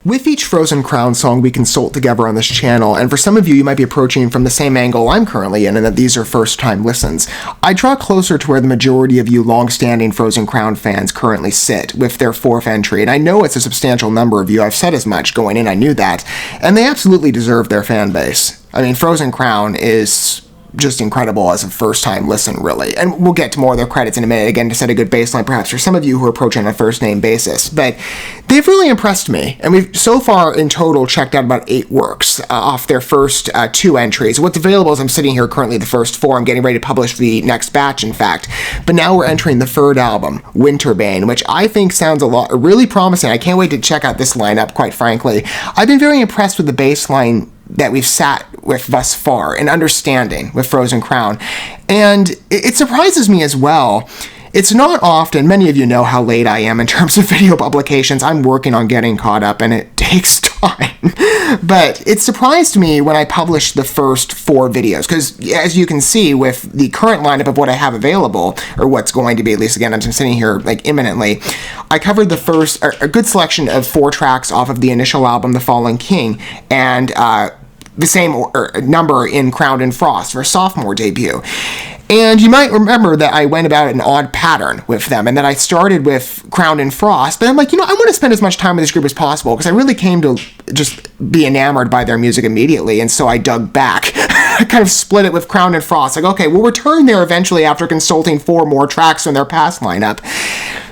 With each Frozen Crown song, we consult together on this channel, and for some of you, you might be approaching from the same angle I'm currently in, and that these are first-time listens. I draw closer to where the majority of you long-standing Frozen Crown fans currently sit, with their fourth entry, and I know it's a substantial number of you. I've said as much going in, I knew that, and they absolutely deserve their fan base. I mean, Frozen Crown is just incredible as a first-time listen, really. And we'll get to more of their credits in a minute, again, to set a good baseline, perhaps, for some of you who are approaching on a first-name basis. But they've really impressed me, and we've, so far, in total, checked out about 8 works off their first 2 entries. What's available is I'm sitting here currently the first 4. I'm getting ready to publish the next batch, in fact. But now we're entering the 3rd album, Winterbane, which I think sounds really promising. I can't wait to check out this lineup, quite frankly. I've been very impressed with the baseline that we've sat with thus far and understanding with Frozen Crown. And it surprises me as well. It's not often, many of you know how late I am in terms of video publications. I'm working on getting caught up and it takes time. But it surprised me when I published the first 4 videos, because as you can see with the current lineup of what I have available, or what's going to be, at least again, I'm sitting here like imminently, I covered the first, a good selection of 4 tracks off of the initial album, The Fallen King, and the same number in Crowned in Frost for a sophomore debut. And you might remember that I went about an odd pattern with them, and that I started with Crowned in Frost, but I'm like, I want to spend as much time with this group as possible, because I really came to just be enamored by their music immediately, and so I dug back. I kind of split it with Crowned in Frost. Like, okay, we'll return there eventually after consulting 4 more tracks from their past lineup.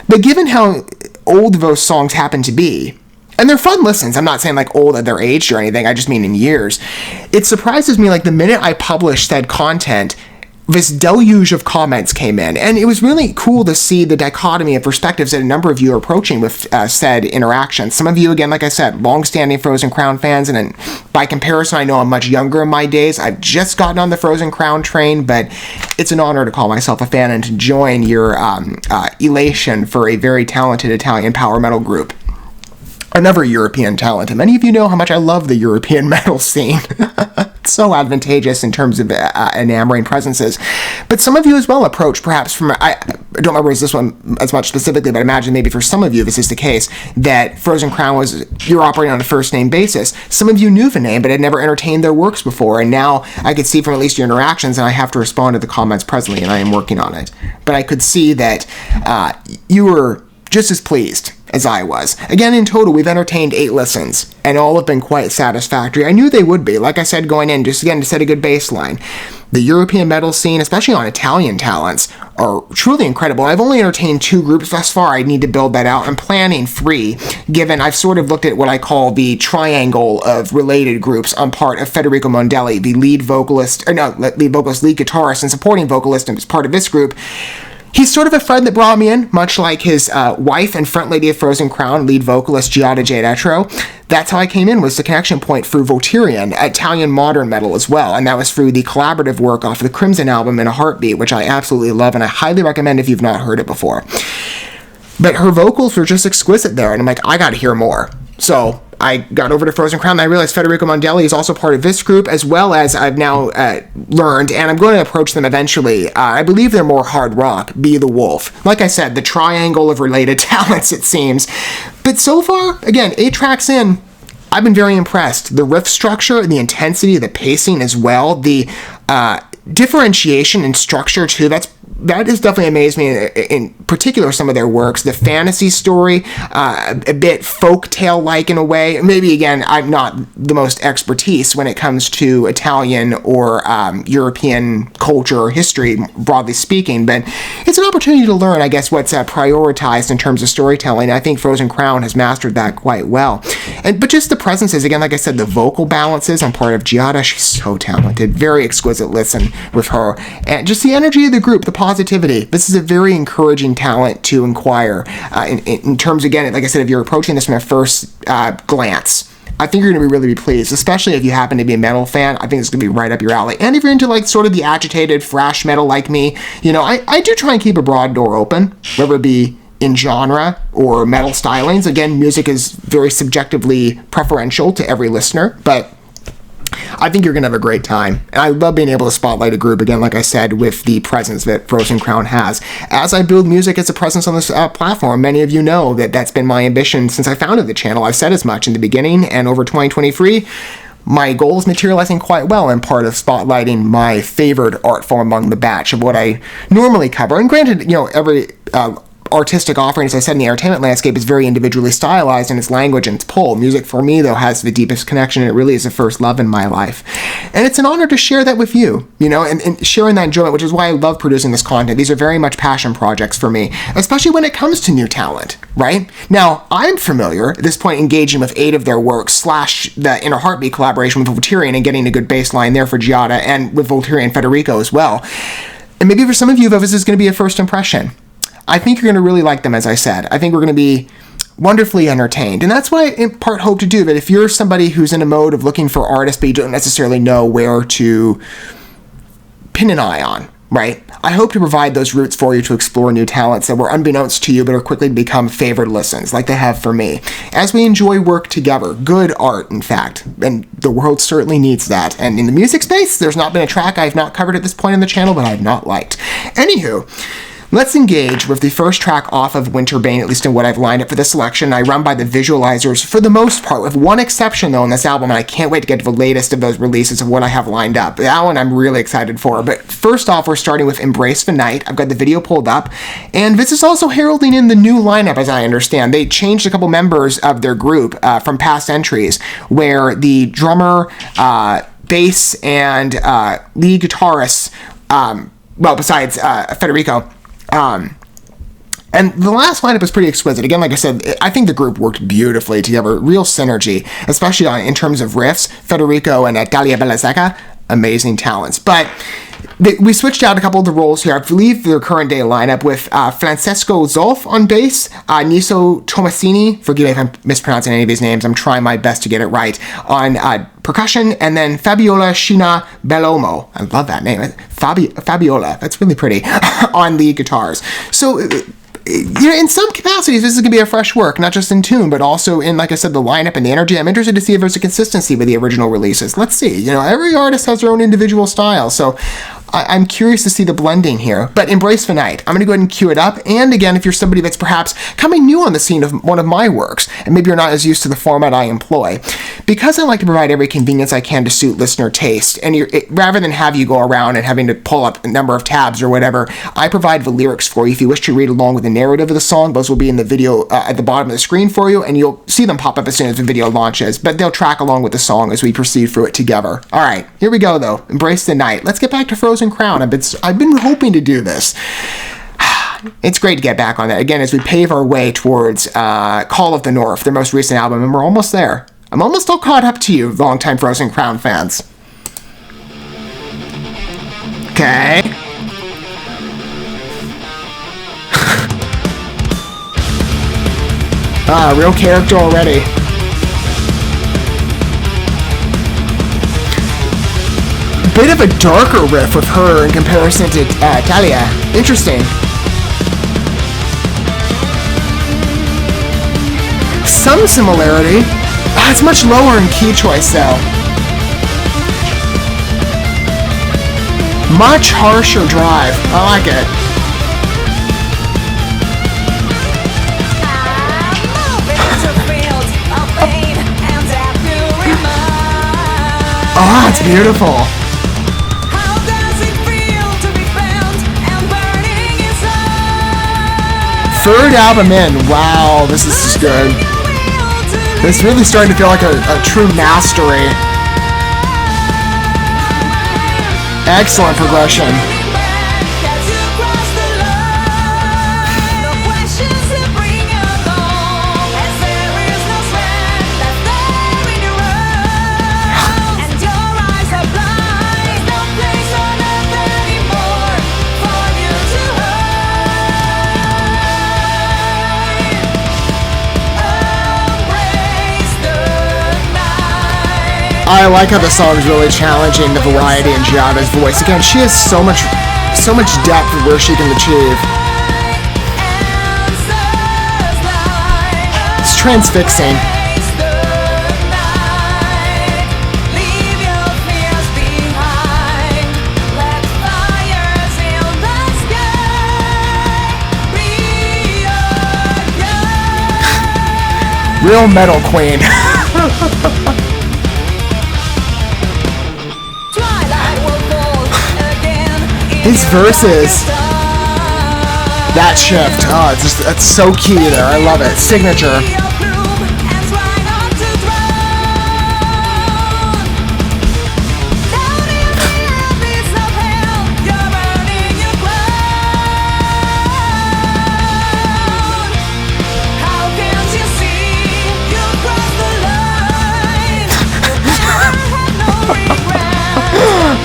But given how old those songs happen to be, and they're fun listens. I'm not saying like old at their age or anything. I just mean in years. It surprises me, like the minute I published said content, this deluge of comments came in. And it was really cool to see the dichotomy of perspectives that a number of you are approaching with said interactions. Some of you, again, like I said, long-standing Frozen Crown fans. And then by comparison, I know I'm much younger in my days. I've just gotten on the Frozen Crown train, but it's an honor to call myself a fan and to join your elation for a very talented Italian power metal group. Another European talent, and many of you know how much I love the European metal scene. It's so advantageous in terms of enamoring presences. But some of you as well approach, perhaps from, I don't remember this one as much specifically, but I imagine maybe for some of you this is the case, that Frozen Crown you're operating on a first name basis. Some of you knew the name, but had never entertained their works before, and now I could see from at least your interactions, and I have to respond to the comments presently, and I am working on it. But I could see that you were just as pleased as I was. Again, in total, we've entertained 8 listens, and all have been quite satisfactory. I knew they would be, like I said, going in, just again to set a good baseline. The European metal scene, especially on Italian talents, are truly incredible. I've only entertained 2 groups thus far. I need to build that out. I'm planning 3, given I've sort of looked at what I call the triangle of related groups on part of Federico Mondelli, the lead vocalist, lead guitarist, and supporting vocalist as part of this group. He's sort of a friend that brought me in, much like his wife and front lady of Frozen Crown, lead vocalist Giada Jadetro. That's how I came in, was the connection point through Volturian, Italian modern metal as well, and that was through the collaborative work off the Crimson album In a Heartbeat, which I absolutely love, and I highly recommend if you've not heard it before. But her vocals were just exquisite there, and I'm like, I gotta hear more. So I got over to Frozen Crown, and I realized Federico Mondelli is also part of this group, as well as I've now learned, and I'm going to approach them eventually. I believe they're more hard rock, Be the Wolf. Like I said, the triangle of related talents, it seems. But so far, again, 8 tracks in, I've been very impressed. The riff structure, the intensity, the pacing as well, the differentiation and structure too, that has definitely amazed me, in particular some of their works. The fantasy story, a bit folktale-like in a way. Maybe, again, I'm not the most expertise when it comes to Italian or European culture or history, broadly speaking, but it's an opportunity to learn, I guess, what's prioritized in terms of storytelling. I think Frozen Crown has mastered that quite well. But just the presences, again, like I said, the vocal balances on part of Giada, she's so talented. Very exquisite listen with her. And just the energy of the group, the positivity. This is a very encouraging talent to inquire in terms, again, like I said, if you're approaching this from a first glance. I think you're going to really be pleased, especially if you happen to be a metal fan. I think it's going to be right up your alley. And if you're into like sort of the agitated thrash metal like me, I do try and keep a broad door open, whether it be in genre or metal stylings. Again, music is very subjectively preferential to every listener, but I think you're going to have a great time. And I love being able to spotlight a group, again, like I said, with the presence that Frozen Crown has. As I build music as a presence on this platform, many of you know that that's been my ambition since I founded the channel. I've said as much in the beginning, and over 2023, my goal is materializing quite well in part of spotlighting my favored art form among the batch of what I normally cover. And granted, you know, every artistic offering, as I said, in the entertainment landscape is very individually stylized in its language and its pull. Music, for me, though, has the deepest connection, and it really is a first love in my life. And it's an honor to share that with you, you know, and sharing that enjoyment, which is why I love producing this content. These are very much passion projects for me, especially when it comes to new talent, right? Now, I'm familiar, at this point, engaging with 8 of their works, / the Inner Heartbeat collaboration with Volturian and getting a good bass line there for Giada, and with Volturian Federico as well. And maybe for some of you, this is going to be a first impression. I think you're going to really like them, as I said. I think we're going to be wonderfully entertained. And that's what I in part hope to do. That if you're somebody who's in a mode of looking for artists, but you don't necessarily know where to pin an eye on, right? I hope to provide those routes for you to explore new talents that were unbeknownst to you, but are quickly to become favored listens, like they have for me. As we enjoy work together, good art, in fact, and the world certainly needs that. And in the music space, there's not been a track I've not covered at this point in the channel, but I've not liked. Anywho, let's engage with the first track off of Winterbane, at least in what I've lined up for this selection. I run by the visualizers for the most part, with one exception, though, in this album, and I can't wait to get to the latest of those releases of what I have lined up. That one I'm really excited for. But first off, we're starting with Embrace the Night. I've got the video pulled up, and this is also heralding in the new lineup, as I understand. They changed a couple members of their group from past entries, where the drummer, bass, and lead guitarist, well, besides Federico, and the last lineup was pretty exquisite. Again, like I said, I think the group worked beautifully together. Real synergy, especially in terms of riffs. Federico and Dalia Bellaseca, amazing talents. But we switched out a couple of the roles here. I believe their current day lineup with Francesco Zolf on bass, Niso Tomasini, forgive me if I'm mispronouncing any of these names, I'm trying my best to get it right, on percussion, and then Fabiola Shina Bellomo, I love that name, Fabiola, that's really pretty, on lead guitars. So, you know, in some capacities, this is going to be a fresh work, not just in tune, but also in, like I said, the lineup and the energy. I'm interested to see if there's a consistency with the original releases. Let's see. You know, every artist has their own individual style, so I'm curious to see the blending here. But Embrace the Night. I'm going to go ahead and cue it up. And again, if you're somebody that's perhaps coming new on the scene of one of my works, and maybe you're not as used to the format I employ, because I like to provide every convenience I can to suit listener taste, and rather than have you go around and having to pull up a number of tabs or whatever, I provide the lyrics for you. If you wish to read along with the narrative of the song, those will be in the video at the bottom of the screen for you, and you'll see them pop up as soon as the video launches, but they'll track along with the song as we proceed through it together. All right, here we go, though. Embrace the Night. Let's get back to Frozen Crown. I've been hoping to do this. It's great to get back on that again as we pave our way towards Call of the North, their most recent album, and we're almost there. I'm almost all caught up to you, longtime Frozen Crown fans. Okay. Real character already. Bit of a darker riff with her in comparison to Talia. Interesting. Some similarity. It's much lower in key choice though. Much harsher drive. I like it. Oh, it's beautiful. Third album in. Wow, this is just good. It's really starting to feel like a true mastery. Excellent progression. I like how the song is really challenging the variety in Giada's voice. Again, she has so much depth of where she can achieve. It's transfixing. Real metal queen. His verses. That shift. Oh, it's so key there. I love it. Signature.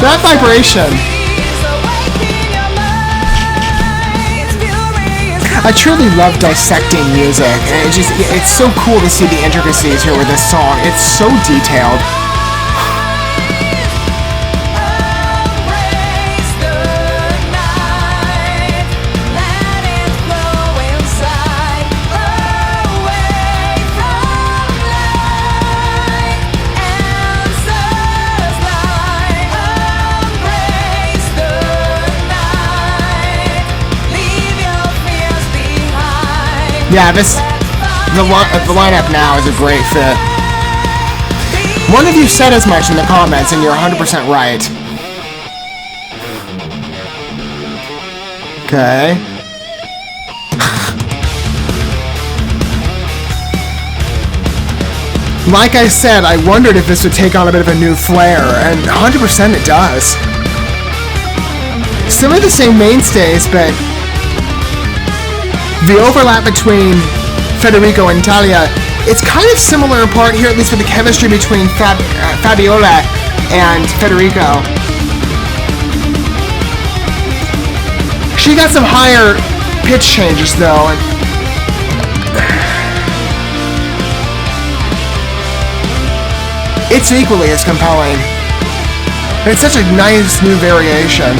That vibration. I truly love dissecting music, and it's so cool to see the intricacies here with this song. It's so detailed. Yeah, the lineup now is a great fit. One of you said as much in the comments, and you're 100% right. Okay. Like I said, I wondered if this would take on a bit of a new flair, and 100% it does. Some of the same mainstays, but the overlap between Federico and Talia, it's kind of similar in part here, at least with the chemistry between Fabiola and Federico. She got some higher pitch changes though. It's equally as compelling. It's such a nice new variation.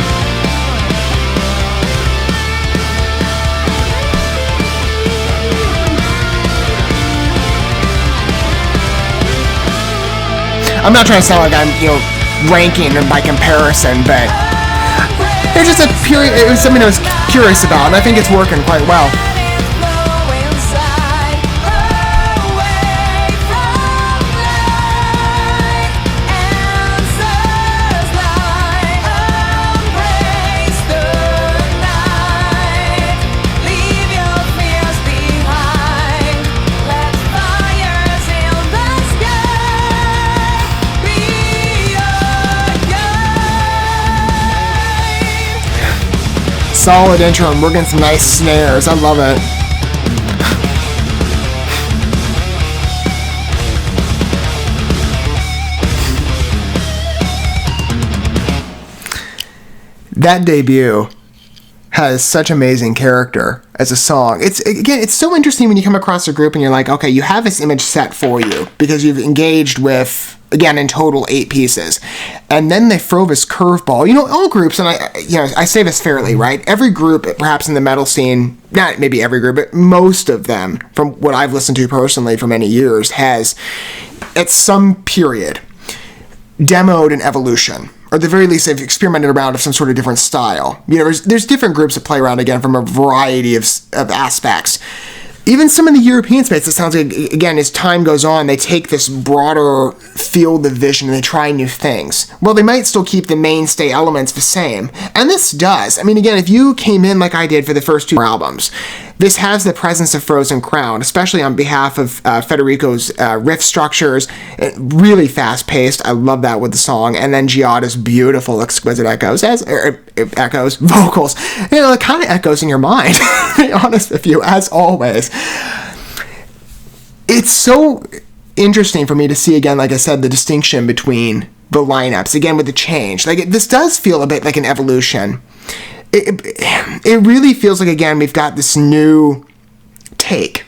I'm not trying to sound like I'm, ranking by comparison, but it's just it was something I was curious about, and I think it's working quite well. Solid intro, and we're getting some nice snares. I love it. That debut has such amazing character as a song. It's so interesting when you come across a group and you're like, okay, you have this image set for you because you've engaged with, again, in total 8 pieces. And then they throw this curveball. All groups, and I say this fairly, right? Every group, perhaps in the metal scene, not maybe every group, but most of them, from what I've listened to personally for many years, has, at some period, demoed an evolution. Or at the very least, they've experimented around with some sort of different style. There's different groups that play around, again, from a variety of aspects. Even some in the European space, it sounds like, again, as time goes on, they take this broader field of vision and they try new things. Well, they might still keep the mainstay elements the same. And this does. I mean, again, if you came in like I did for the first 2 albums, this has the presence of Frozen Crown, especially on behalf of Federico's riff structures. Really fast-paced. I love that with the song. And then Giada's beautiful, exquisite vocals. It kind of echoes in your mind, to be honest with you, as always. It's so interesting for me to see, again, like I said, the distinction between the lineups, again, with the change. This does feel a bit like an evolution. It really feels like, again, we've got this new take.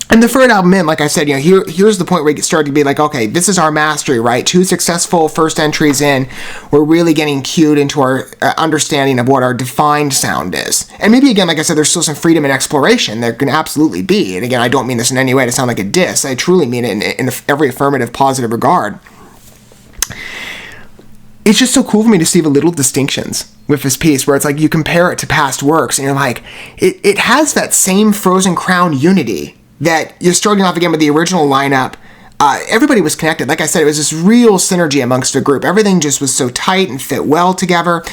And the third album in, like I said, here's the point where you start to be like, okay, this is our mastery, right? 2 successful first entries in, we're really getting cued into our understanding of what our defined sound is. And maybe, again, like I said, there's still some freedom and exploration. There can absolutely be. And again, I don't mean this in any way to sound like a diss. I truly mean it in every affirmative, positive regard. It's just so cool for me to see the little distinctions with this piece where it's like you compare it to past works and you're like, it has that same Frozen Crown unity that you're starting off again with the original lineup. Everybody was connected. Like I said, it was this real synergy amongst the group. Everything just was so tight and fit well together.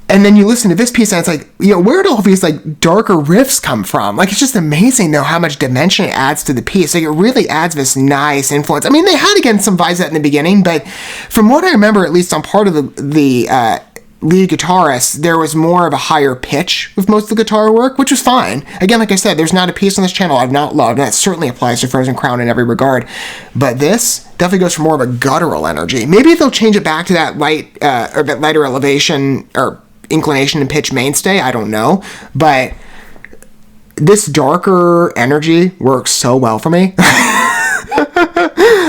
And then you listen to this piece and it's like, where do all these like darker riffs come from? Like, it's just amazing though how much dimension it adds to the piece. Like, it really adds this nice influence. I mean, they had again some vibes that in the beginning, but from what I remember, at least on part of the lead guitarist, there was more of a higher pitch with most of the guitar work, which was fine. Again, like I said, there's not a piece on this channel I've not loved, and that certainly applies to Frozen Crown in every regard. But this definitely goes for more of a guttural energy. Maybe if they'll change it back to that light or that lighter elevation or inclination and pitch mainstay, I don't know. But this darker energy works so well for me.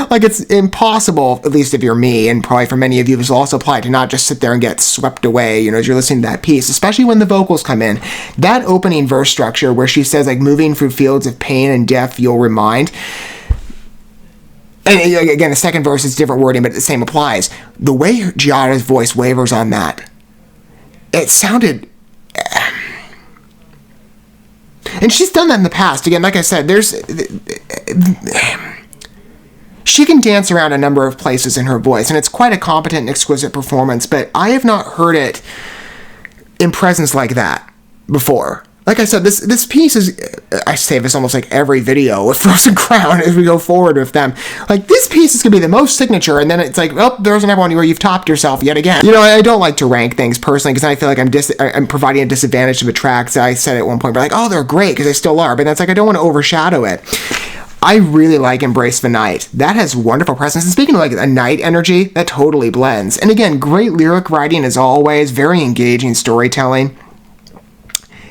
Like, it's impossible, at least if you're me, and probably for many of you this will also apply, to not just sit there and get swept away, as you're listening to that piece, especially when the vocals come in. That opening verse structure where she says, like, moving through fields of pain and death you'll remind. And again, the second verse is different wording, but the same applies. The way Giada's voice wavers on that, it sounded... And she's done that in the past. Again, like I said, she can dance around a number of places in her voice, and it's quite a competent and exquisite performance, but I have not heard it in presence like that before. Like I said, this piece is... I say this almost like every video with Frozen Crown as we go forward with them. Like, this piece is going to be the most signature, and then it's like, oh, there's another one where you've topped yourself yet again. I don't like to rank things personally, because I feel like I'm providing a disadvantage to the tracks. I said at one point, but like, oh, they're great, because they still are, but that's like, I don't want to overshadow it. I really like Embrace the Night. That has wonderful presence. And speaking of like a night energy, that totally blends. And again, great lyric writing as always, very engaging storytelling.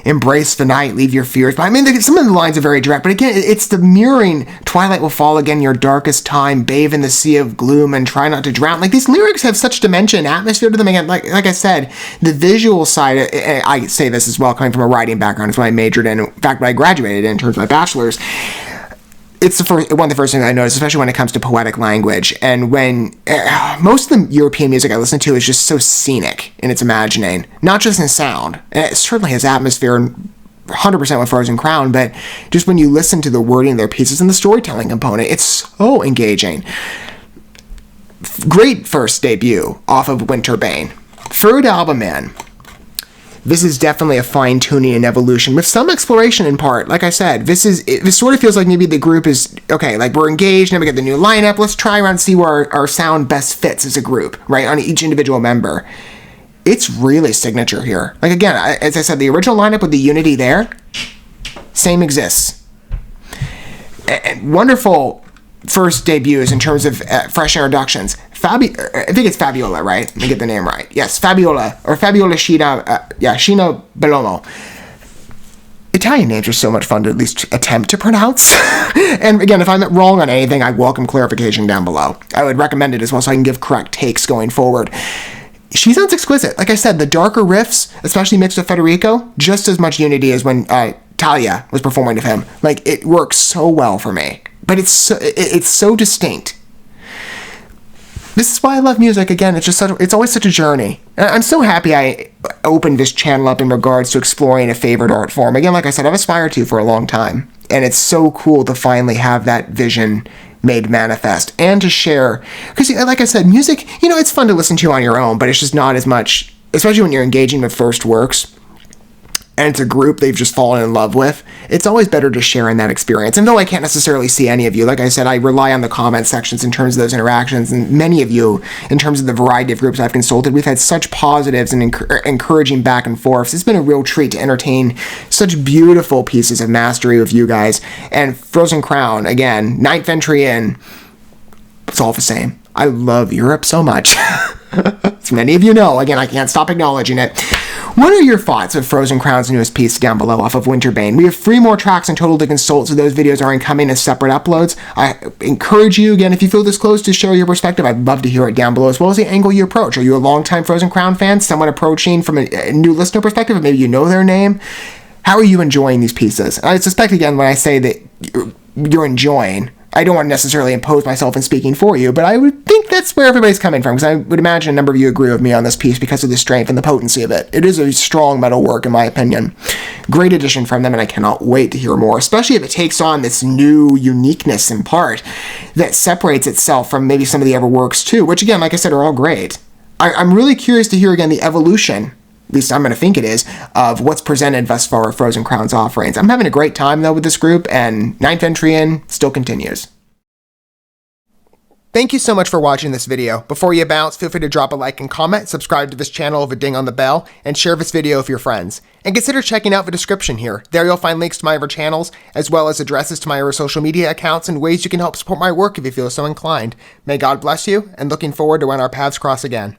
Embrace the night, leave your fears. But I mean, some of the lines are very direct, but again, it's the mirroring, twilight will fall again, your darkest time, bathe in the sea of gloom and try not to drown. Like, these lyrics have such dimension, atmosphere to them. Again, like I said, the visual side, I say this as well, coming from a writing background, it's what I majored in fact, what I graduated in terms of my bachelor's. It's one of the first things I noticed, especially when it comes to poetic language. And when most of the European music I listen to is just so scenic in its imagining, not just in sound. And it certainly has atmosphere, 100% with Frozen Crown, but just when you listen to the wording of their pieces and the storytelling component, it's so engaging. Great first debut off of Winterbane. Third album in. This is definitely a fine-tuning and evolution with some exploration in part. Like I said, this sort of feels like maybe the group is, okay, like we're engaged, now we get the new lineup, let's try around and see where our sound best fits as a group, right, on each individual member. It's really signature here. Like, again, as I said, the original lineup with the unity there, same exists. And wonderful first debuts in terms of fresh introductions. I think it's Fabiola, right? Let me get the name right. Yes, Fabiola, or Fabiola Sheena Bellomo. Italian names are so much fun to at least attempt to pronounce. And again, if I'm wrong on anything, I welcome clarification down below. I would recommend it as well so I can give correct takes going forward. She sounds exquisite. Like I said, the darker riffs, especially mixed with Federico, just as much unity as when Talia was performing with him. Like, it works so well for me. But it's so distinct. This is why I love music. Again, it's always such a journey. And I'm so happy I opened this channel up in regards to exploring a favorite art form. Again, like I said, I've aspired to for a long time. And it's so cool to finally have that vision made manifest and to share. Because, like I said, music, it's fun to listen to on your own, but it's just not as much, especially when you're engaging with first works. And it's a group they've just fallen in love with, it's always better to share in that experience. And though I can't necessarily see any of you, like I said, I rely on the comment sections in terms of those interactions, and many of you, in terms of the variety of groups I've consulted, we've had such positives and encouraging back and forths. It's been a real treat to entertain such beautiful pieces of mastery with you guys. And Frozen Crown, again, ninth entry in, it's all the same. I love Europe so much. As many of you know, again, I can't stop acknowledging it. What are your thoughts of Frozen Crown's newest piece down below off of Winterbane? We have 3 more tracks in total to consult, so those videos are incoming as separate uploads. I encourage you, again, if you feel this close, to share your perspective. I'd love to hear it down below, as well as the angle you approach. Are you a longtime Frozen Crown fan, someone approaching from a new listener perspective, or maybe you know their name? How are you enjoying these pieces? I suspect, again, when I say that you're enjoying, I don't want to necessarily impose myself in speaking for you, but I would think think that's where everybody's coming from, because I would imagine a number of you agree with me on this piece because of the strength and the potency of it. It is a strong metal work, in my opinion. Great addition from them, and I cannot wait to hear more, especially if it takes on this new uniqueness in part that separates itself from maybe some of the other works too, which again, like I said, are all great. I'm really curious to hear again the evolution, at least I'm going to think it is, of what's presented thus far with Frozen Crown's offerings. I'm having a great time, though, with this group, and Ninth Entry In still continues. Thank you so much for watching this video. Before you bounce, feel free to drop a like and comment, subscribe to this channel with a ding on the bell, and share this video with your friends. And consider checking out the description here. There you'll find links to my other channels, as well as addresses to my other social media accounts and ways you can help support my work if you feel so inclined. May God bless you, and looking forward to when our paths cross again.